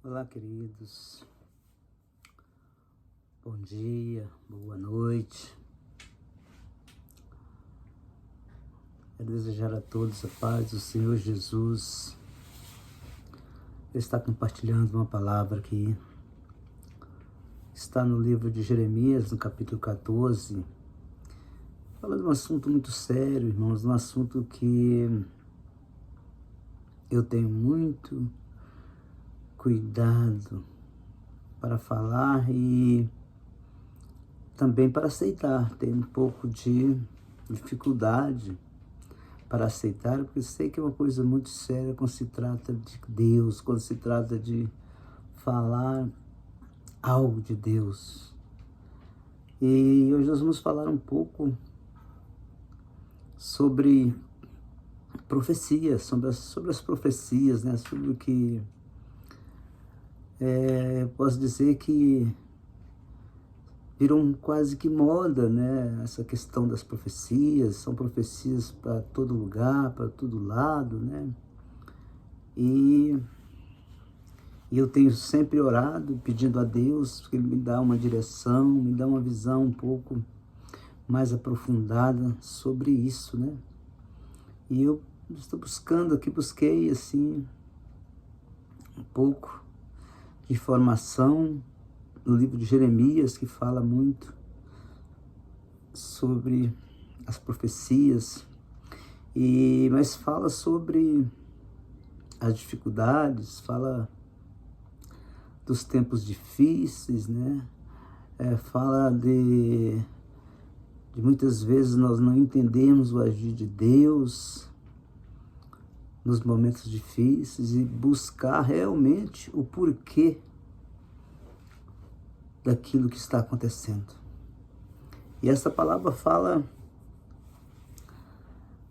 Olá, queridos. Bom dia, boa noite. Quero desejar a todos a paz do Senhor Jesus. Ele está compartilhando uma palavra aqui. Está no livro de Jeremias, no capítulo 14. Fala de um assunto muito sério, irmãos, um assunto que eu tenho muito cuidado para falar e também para aceitar. Tenho um pouco de dificuldade para aceitar, porque sei que é uma coisa muito séria quando se trata de Deus, quando se trata de falar algo de Deus. E hoje nós vamos falar um pouco sobre profecias, sobre as profecias, né? Sobre o que posso dizer que virou quase que moda, né? Essa questão das profecias, são profecias para todo lugar, para todo lado, né? E eu tenho sempre orado, pedindo a Deus que Ele me dá uma direção, me dá uma visão um pouco mais aprofundada sobre isso, né? E eu estou busquei assim, um pouco de informação no livro de Jeremias, que fala muito sobre as profecias, mas fala sobre as dificuldades, fala dos tempos difíceis, né? Fala de muitas vezes nós não entendemos o agir de Deus nos momentos difíceis e buscar realmente o porquê daquilo que está acontecendo. E essa palavra fala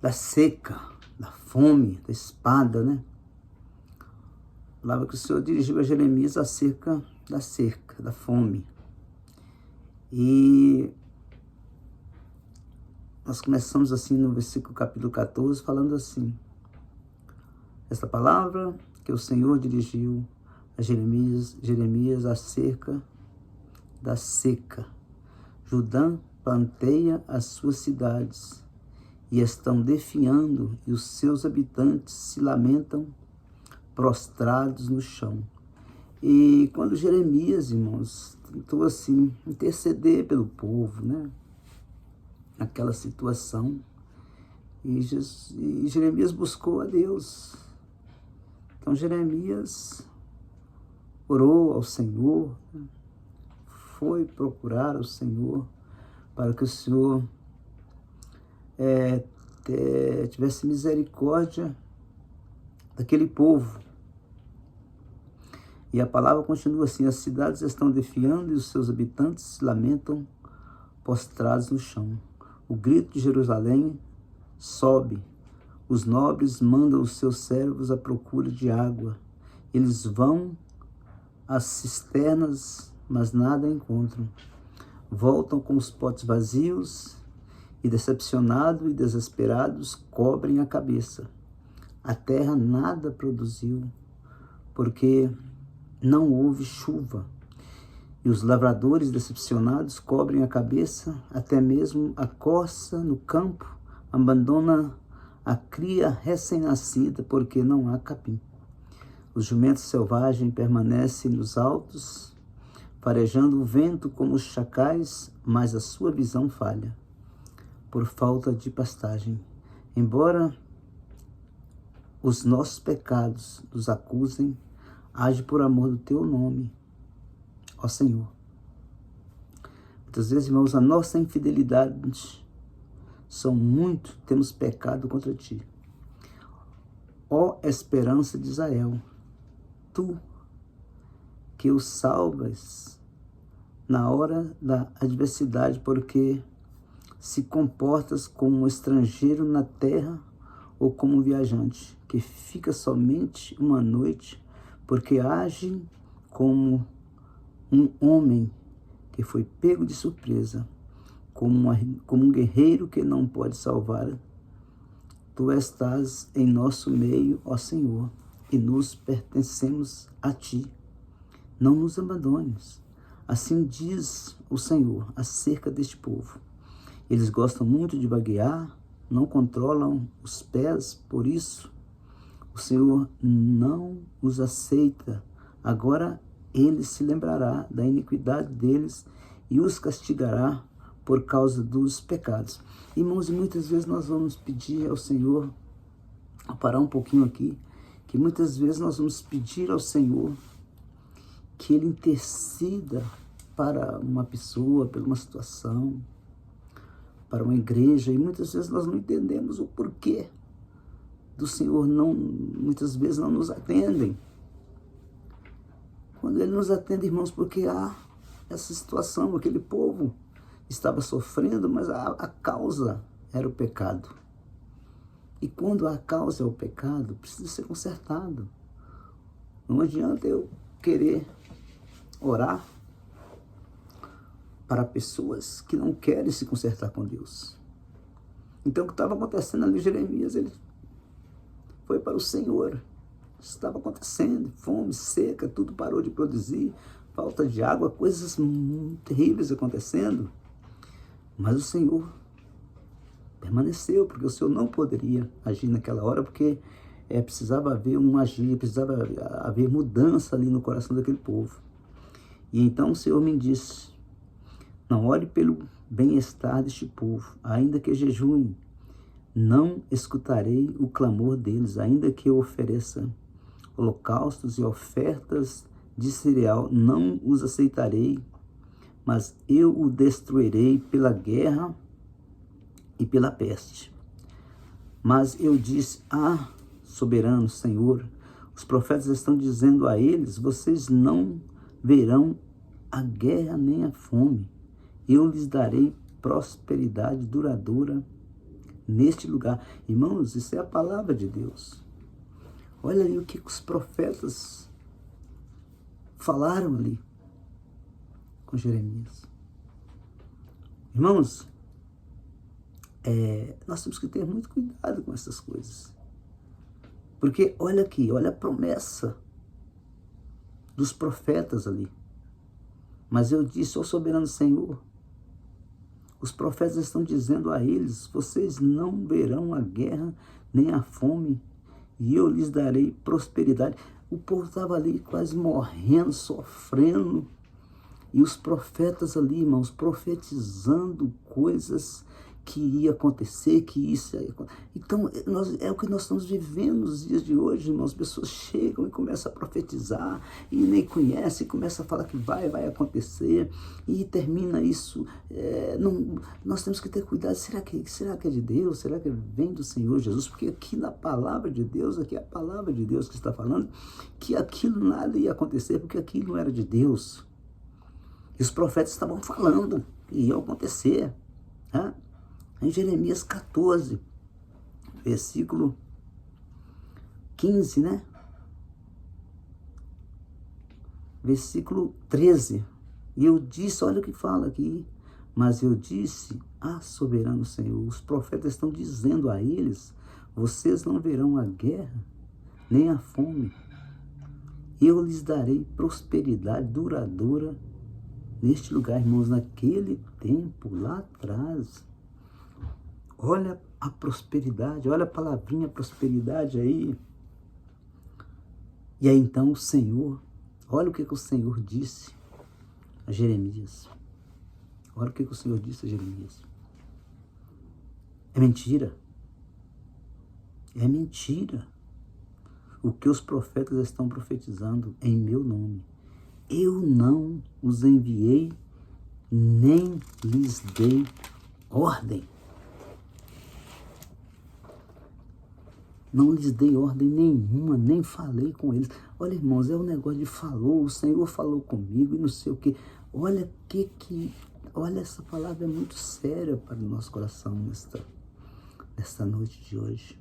da seca, da fome, da espada, né? A palavra que o Senhor dirigiu a Jeremias acerca da seca, da fome. E nós começamos assim no versículo capítulo 14, falando assim: esta palavra que o Senhor dirigiu a Jeremias acerca da seca. Judá planteia as suas cidades e estão definhando, e os seus habitantes se lamentam prostrados no chão. E quando Jeremias, irmãos, tentou assim interceder pelo povo, né? Naquela situação, e Jeremias buscou a Deus. Então Jeremias orou ao Senhor, né? Foi procurar o Senhor para que o Senhor tivesse misericórdia daquele povo. E a palavra continua assim: as cidades estão definhando e os seus habitantes se lamentam postrados no chão. O grito de Jerusalém sobe. Os nobres mandam os seus servos à procura de água. Eles vão às cisternas, mas nada encontram. Voltam com os potes vazios e, decepcionados e desesperados, cobrem a cabeça. A terra nada produziu, porque não houve chuva. E os lavradores decepcionados cobrem a cabeça, até mesmo a corça no campo abandona a cria recém-nascida, porque não há capim. Os jumentos selvagens permanecem nos altos, farejando o vento como os chacais, mas a sua visão falha, por falta de pastagem. Embora os nossos pecados nos acusem, age por amor do teu nome, ó Senhor. Muitas vezes, irmãos, a nossa infidelidade temos pecado contra ti. Ó esperança de Israel, tu que o salvas na hora da adversidade, porque se comportas como um estrangeiro na terra ou como um viajante, que fica somente uma noite, porque age como um homem que foi pego de surpresa, como um guerreiro que não pode salvar. Tu estás em nosso meio, ó Senhor, e nos pertencemos a ti. não nos abandones. Assim diz o Senhor acerca deste povo. Eles gostam muito de vaguear, não controlam os pés, por isso o Senhor não os aceita. Agora ele se lembrará da iniquidade deles e os castigará por causa dos pecados. Irmãos, e muitas vezes nós vamos pedir ao Senhor, vou parar um pouquinho aqui, que muitas vezes nós vamos pedir ao Senhor que Ele interceda para uma pessoa, para uma situação, para uma igreja, e muitas vezes nós não entendemos o porquê do Senhor muitas vezes não nos atendem. Quando Ele nos atende, irmãos, porque há essa situação, aquele povo estava sofrendo, mas a causa era o pecado. E quando a causa é o pecado, precisa ser consertado. Não adianta eu querer orar para pessoas que não querem se consertar com Deus. Então o que estava acontecendo ali, Jeremias, ele foi para o Senhor. Isso estava acontecendo, fome, seca, tudo parou de produzir, falta de água, coisas terríveis acontecendo. Mas o Senhor permaneceu, porque o Senhor não poderia agir naquela hora, porque precisava haver um agir, precisava haver mudança ali no coração daquele povo. E então o Senhor me disse: não ore pelo bem-estar deste povo, ainda que jejuem, não escutarei o clamor deles, ainda que eu ofereça holocaustos e ofertas de cereal, não os aceitarei, mas eu o destruirei pela guerra e pela peste. Mas eu disse: soberano Senhor, os profetas estão dizendo a eles: vocês não verão a guerra nem a fome, eu lhes darei prosperidade duradoura neste lugar. Irmãos, isso é a palavra de Deus. Olha ali o que os profetas falaram ali com Jeremias. Irmãos, nós temos que ter muito cuidado com essas coisas. Porque olha aqui, olha a promessa dos profetas ali. Mas eu disse: ó soberano Senhor, os profetas estão dizendo a eles: vocês não verão a guerra nem a fome, e eu lhes darei prosperidade. O povo estava ali quase morrendo, sofrendo, e os profetas ali, irmãos, profetizando coisas que ia acontecer, que isso ia acontecer. Então, é o que nós estamos vivendo nos dias de hoje, irmãos. As pessoas chegam e começam a profetizar, e nem conhecem, e começam a falar que vai acontecer, e termina isso. Nós temos que ter cuidado. Será que é de Deus? Será que vem do Senhor Jesus? Porque aqui na palavra de Deus, aqui é a palavra de Deus que está falando, que aquilo nada ia acontecer, porque aquilo não era de Deus. E os profetas estavam falando, e ia acontecer. Né? Em Jeremias 14, versículo 15, né? Versículo 13. E eu disse, olha o que fala aqui. Mas eu disse: soberano Senhor, os profetas estão dizendo a eles: vocês não verão a guerra, nem a fome. Eu lhes darei prosperidade duradoura neste lugar. Irmãos, naquele tempo, lá atrás, olha a prosperidade, olha a palavrinha prosperidade aí. E aí então o Senhor, olha o que o Senhor disse a Jeremias. Olha o que o Senhor disse a Jeremias. É mentira. É mentira o que os profetas estão profetizando em meu nome. Eu não os enviei, nem lhes dei ordem. Não lhes dei ordem nenhuma, nem falei com eles. Olha, irmãos, é um negócio de falou, o Senhor falou comigo e não sei o quê. Olha olha, essa palavra é muito séria para o nosso coração nesta noite de hoje.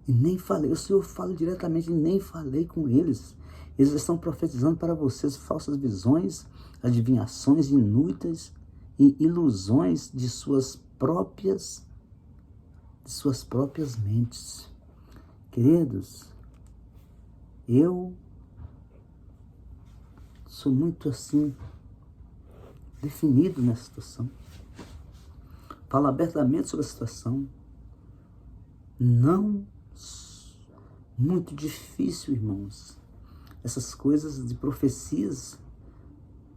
E nem falei, o Senhor fala diretamente, e nem falei com eles. Eles estão profetizando para vocês falsas visões, adivinhações inúteis e ilusões de suas próprias mentes. Queridos, eu sou muito assim, definido nessa situação. Falo abertamente sobre a situação. Não, muito difícil, irmãos. Essas coisas de profecias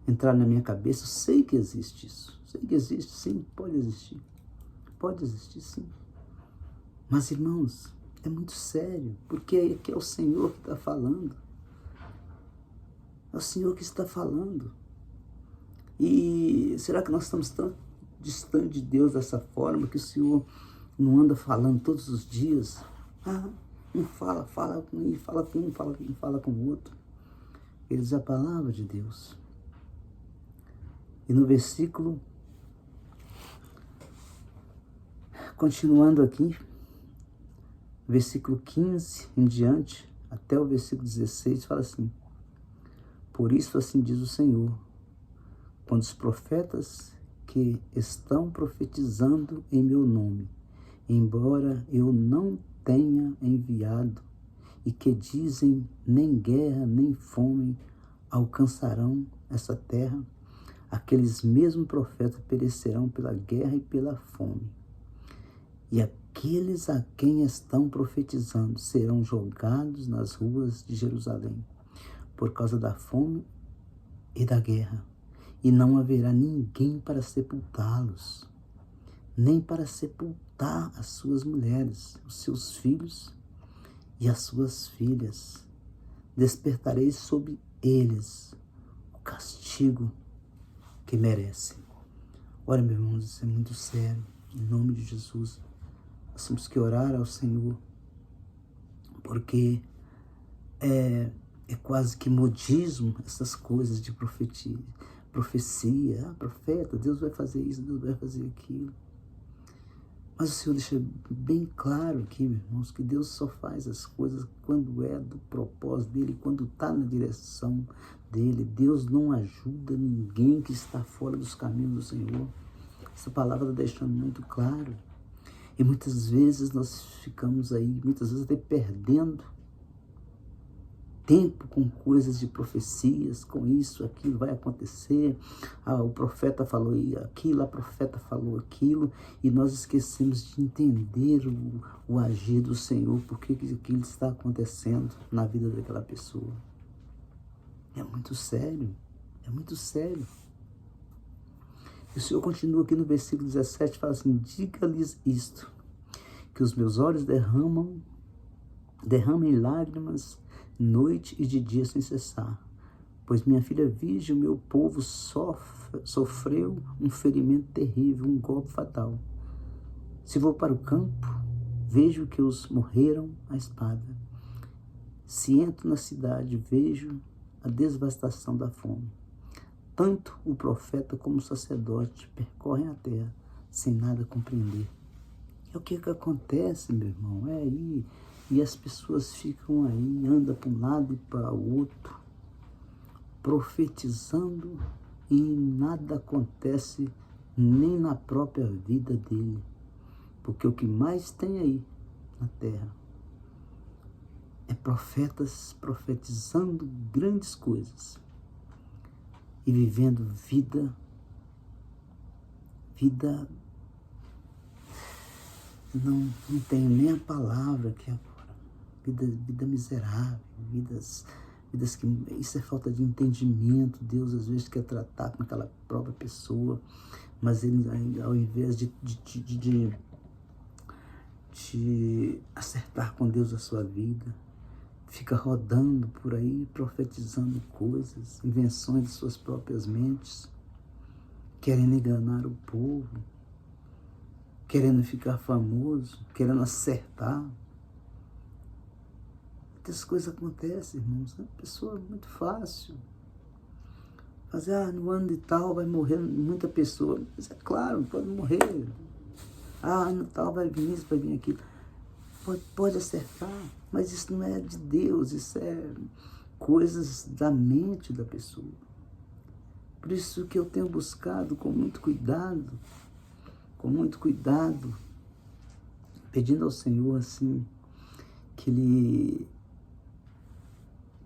entraram na minha cabeça. Eu sei que existe isso. Sei que existe, sim, pode existir. Pode existir, sim. Mas, irmãos, é muito sério, porque aqui é o Senhor que está falando. É o Senhor que está falando. E será que nós estamos tão distantes de Deus dessa forma que o Senhor não anda falando todos os dias? Um fala com um, fala com o outro. Ele diz a palavra de Deus. E no versículo, continuando aqui, versículo 15 em diante, até o versículo 16, fala assim: por isso assim diz o Senhor, quando os profetas que estão profetizando em meu nome, embora eu não tenha enviado, e que dizem nem guerra nem fome alcançarão essa terra, aqueles mesmos profetas perecerão pela guerra e pela fome. E aqueles a quem estão profetizando serão jogados nas ruas de Jerusalém, por causa da fome e da guerra. E não haverá ninguém para sepultá-los, nem para sepultar as suas mulheres, os seus filhos e as suas filhas. Despertarei sobre eles o castigo que merecem. Olha, meus irmãos, isso é muito sério. Em nome de Jesus, nós temos que orar ao Senhor, porque é quase que modismo essas coisas de profecia. Profeta, Deus vai fazer isso, Deus vai fazer aquilo. Mas o Senhor deixa bem claro aqui, meus irmãos, que Deus só faz as coisas quando é do propósito dEle, quando está na direção dEle. Deus não ajuda ninguém que está fora dos caminhos do Senhor. Essa palavra está deixando muito claro. E muitas vezes nós ficamos aí, muitas vezes até perdendo tempo com coisas de profecias, com isso, aquilo vai acontecer, o profeta falou aquilo, a profeta falou aquilo, e nós esquecemos de entender o agir do Senhor, porque aquilo está acontecendo na vida daquela pessoa. É muito sério, é muito sério. E o Senhor continua aqui no versículo 17, fala assim: diga-lhes isto, que os meus olhos derramem lágrimas noite e de dia sem cessar, pois minha filha virgem, o meu povo sofreu um ferimento terrível, um golpe fatal. Se vou para o campo, vejo que os morreram à espada. Se entro na cidade, vejo a devastação da fome. Tanto o profeta como o sacerdote percorrem a terra sem nada compreender. É o que acontece, meu irmão, é aí. E as pessoas ficam aí, andam para um lado e para o outro, profetizando, e nada acontece nem na própria vida dele. Porque o que mais tem aí na terra é profetas profetizando grandes coisas e vivendo vida não tenho nem a palavra aqui agora. Vida miserável, vidas que... Isso é falta de entendimento. Deus às vezes quer tratar com aquela própria pessoa, mas ele, ao invés de acertar com Deus a sua vida, fica rodando por aí, profetizando coisas, invenções de suas próprias mentes, querendo enganar o povo, querendo ficar famoso, querendo acertar. Essas coisas acontecem, irmãos. É uma pessoa muito fácil. Fazer, no ano de tal vai morrer muita pessoa. Mas é claro, pode morrer. No tal vai vir isso, vai vir aquilo. Pode acertar, mas isso não é de Deus, isso é coisas da mente da pessoa. Por isso que eu tenho buscado com muito cuidado, pedindo ao Senhor, assim, que Ele,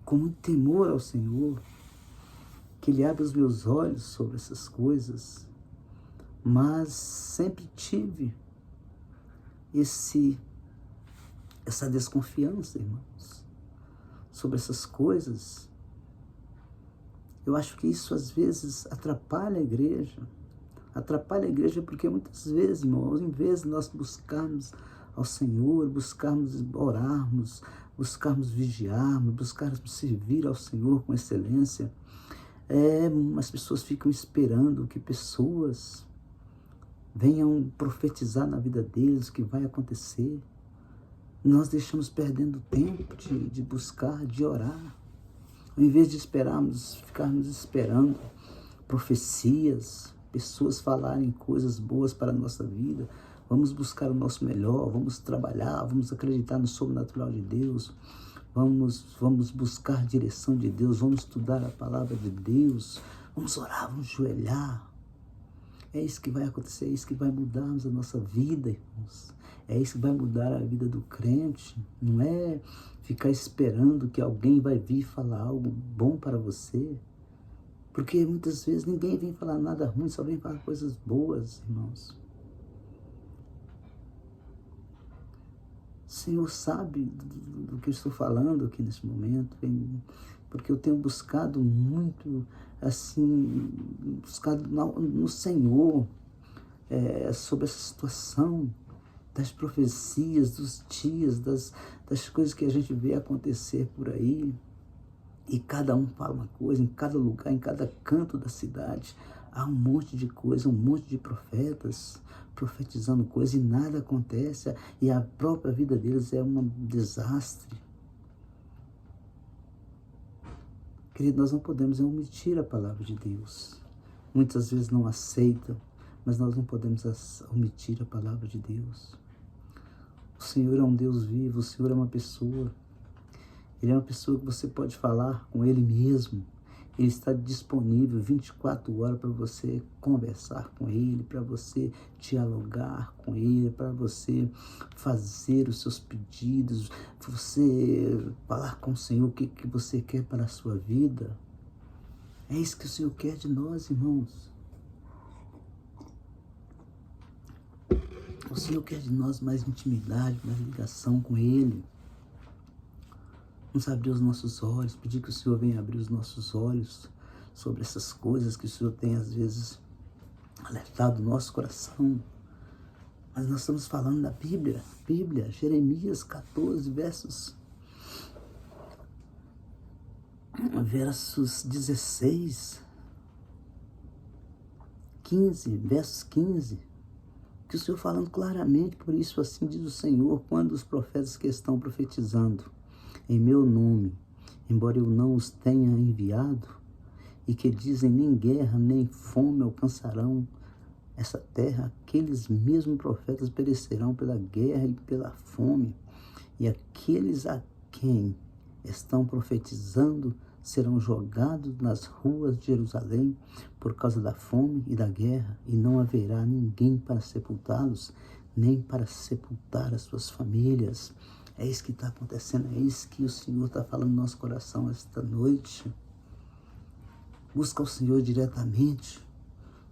com muito temor ao Senhor, que Ele abra os meus olhos sobre essas coisas, mas sempre tive essa desconfiança, irmãos, sobre essas coisas. Eu acho que isso às vezes atrapalha a igreja. Atrapalha a igreja porque muitas vezes, irmãos, em vez de nós buscarmos ao Senhor, buscarmos orarmos, buscarmos vigiarmos, buscarmos servir ao Senhor com excelência, as pessoas ficam esperando que pessoas venham profetizar na vida deles o que vai acontecer. Nós deixamos perdendo tempo de buscar, de orar. Ao invés de ficarmos esperando profecias, pessoas falarem coisas boas para a nossa vida, vamos buscar o nosso melhor, vamos trabalhar, vamos acreditar no sobrenatural de Deus, vamos buscar a direção de Deus, vamos estudar a palavra de Deus, vamos orar, vamos ajoelhar. É isso que vai acontecer, é isso que vai mudar a nossa vida, irmãos. É isso que vai mudar a vida do crente. Não é ficar esperando que alguém vai vir falar algo bom para você. Porque muitas vezes ninguém vem falar nada ruim, só vem falar coisas boas, irmãos. O Senhor sabe do que eu estou falando aqui nesse momento, porque eu tenho buscado muito, assim, buscado no Senhor, sobre essa situação das profecias, dos dias, das coisas que a gente vê acontecer por aí. E cada um fala uma coisa, em cada lugar, em cada canto da cidade, há um monte de coisa, um monte de profetas profetizando coisas e nada acontece, e a própria vida deles é um desastre. Querido, nós não podemos omitir a palavra de Deus. Muitas vezes não aceitam, mas nós não podemos omitir a palavra de Deus. O Senhor é um Deus vivo, o Senhor é uma pessoa. Ele é uma pessoa que você pode falar com Ele mesmo. Ele está disponível 24 horas para você conversar com Ele, para você dialogar com Ele, para você fazer os seus pedidos, você falar com o Senhor o que você quer para a sua vida. É isso que o Senhor quer de nós, irmãos. O Senhor quer de nós mais intimidade, mais ligação com Ele. Vamos abrir os nossos olhos, pedir que o Senhor venha abrir os nossos olhos sobre essas coisas que o Senhor tem, às vezes, alertado o nosso coração. Mas nós estamos falando da Bíblia, Jeremias 14, versos 16, 15, versos 15, que o Senhor falando claramente, por isso assim diz o Senhor, quando os profetas que estão profetizando em meu nome, embora eu não os tenha enviado, e que dizem nem guerra nem fome alcançarão essa terra, aqueles mesmos profetas perecerão pela guerra e pela fome, e aqueles a quem estão profetizando serão jogados nas ruas de Jerusalém por causa da fome e da guerra, e não haverá ninguém para sepultá-los, nem para sepultar as suas famílias. É isso que está acontecendo, é isso que o Senhor está falando no nosso coração esta noite. Busca o Senhor diretamente.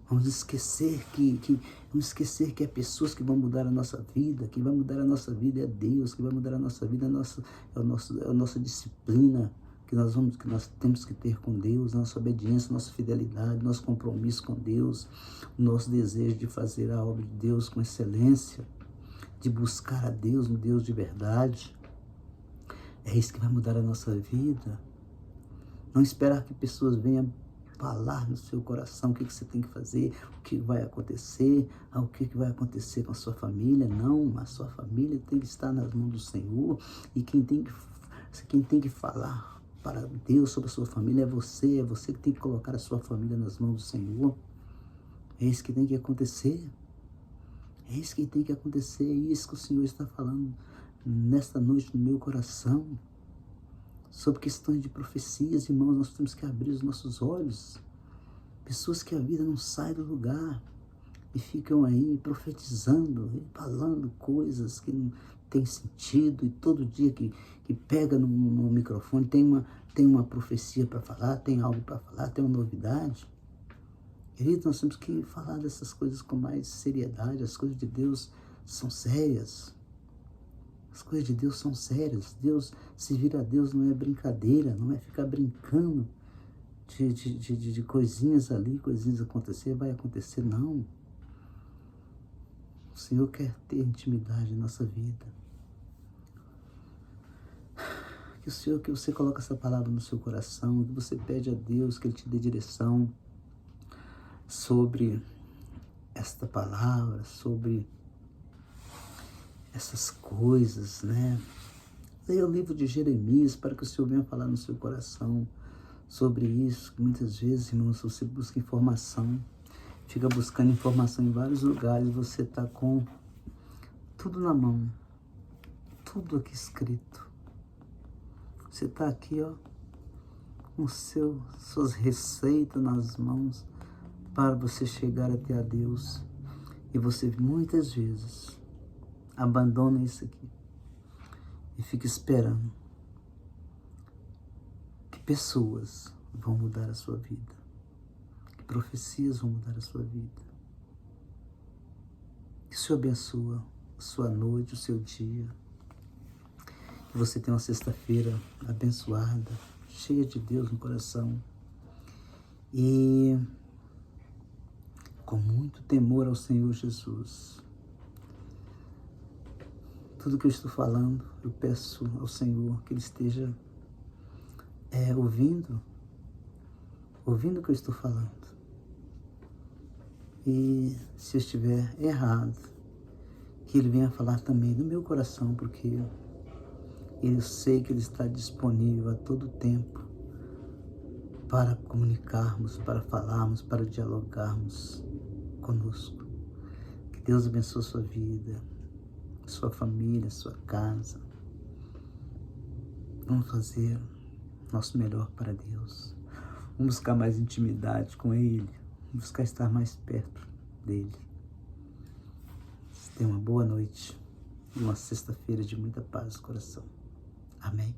Vamos esquecer que é pessoas que vão mudar a nossa vida. Quem vai mudar a nossa vida é Deus. Quem vai mudar a nossa vida é a nossa disciplina que nós temos que ter com Deus, nossa obediência, nossa fidelidade, nosso compromisso com Deus, o nosso desejo de fazer a obra de Deus com excelência, de buscar a Deus, um Deus de verdade. É isso que vai mudar a nossa vida. Não esperar que pessoas venham falar no seu coração o que você tem que fazer, o que vai acontecer, o que vai acontecer com a sua família. Não, a sua família tem que estar nas mãos do Senhor, e quem tem que falar para Deus sobre a sua família é você que tem que colocar a sua família nas mãos do Senhor. É isso que tem que acontecer. É isso que tem que acontecer, é isso que o Senhor está falando nesta noite no meu coração. Sobre questões de profecias, irmãos, nós temos que abrir os nossos olhos. Pessoas que a vida não sai do lugar e ficam aí profetizando, falando coisas que tem sentido, e todo dia que pega no microfone tem uma profecia para falar, tem algo para falar, tem uma novidade. Queridos, nós temos que falar dessas coisas com mais seriedade. As coisas de Deus são sérias. As coisas de Deus são sérias. Deus, servir a Deus não é brincadeira, não é ficar brincando de coisinhas ali, coisinhas acontecer, vai acontecer, não. O Senhor quer ter intimidade na nossa vida. Que você coloque essa palavra no seu coração, que você pede a Deus que Ele te dê direção sobre esta palavra, sobre essas coisas, né? Leia o livro de Jeremias para que o Senhor venha falar no seu coração sobre isso. Muitas vezes, irmãos, você busca informação, fica buscando informação em vários lugares, você está com tudo na mão, tudo aqui escrito. Você está aqui, ó, com suas receitas nas mãos para você chegar até a Deus. E você muitas vezes abandona isso aqui e fica esperando que pessoas vão mudar a sua vida, que profecias vão mudar a sua vida. Que o Senhor abençoe a sua noite, o seu dia. Que você tenha uma sexta-feira abençoada, cheia de Deus no coração. E com muito temor ao Senhor Jesus. Tudo que eu estou falando, eu peço ao Senhor que Ele esteja ouvindo o que eu estou falando. E se eu estiver errado, que Ele venha falar também no meu coração, porque eu sei que Ele está disponível a todo tempo para comunicarmos, para falarmos, para dialogarmos conosco. Que Deus abençoe a sua vida, sua família, sua casa. Vamos fazer nosso melhor para Deus. Vamos buscar mais intimidade com Ele. Vamos buscar estar mais perto dEle. Tenha uma boa noite e uma sexta-feira de muita paz no coração. Amém.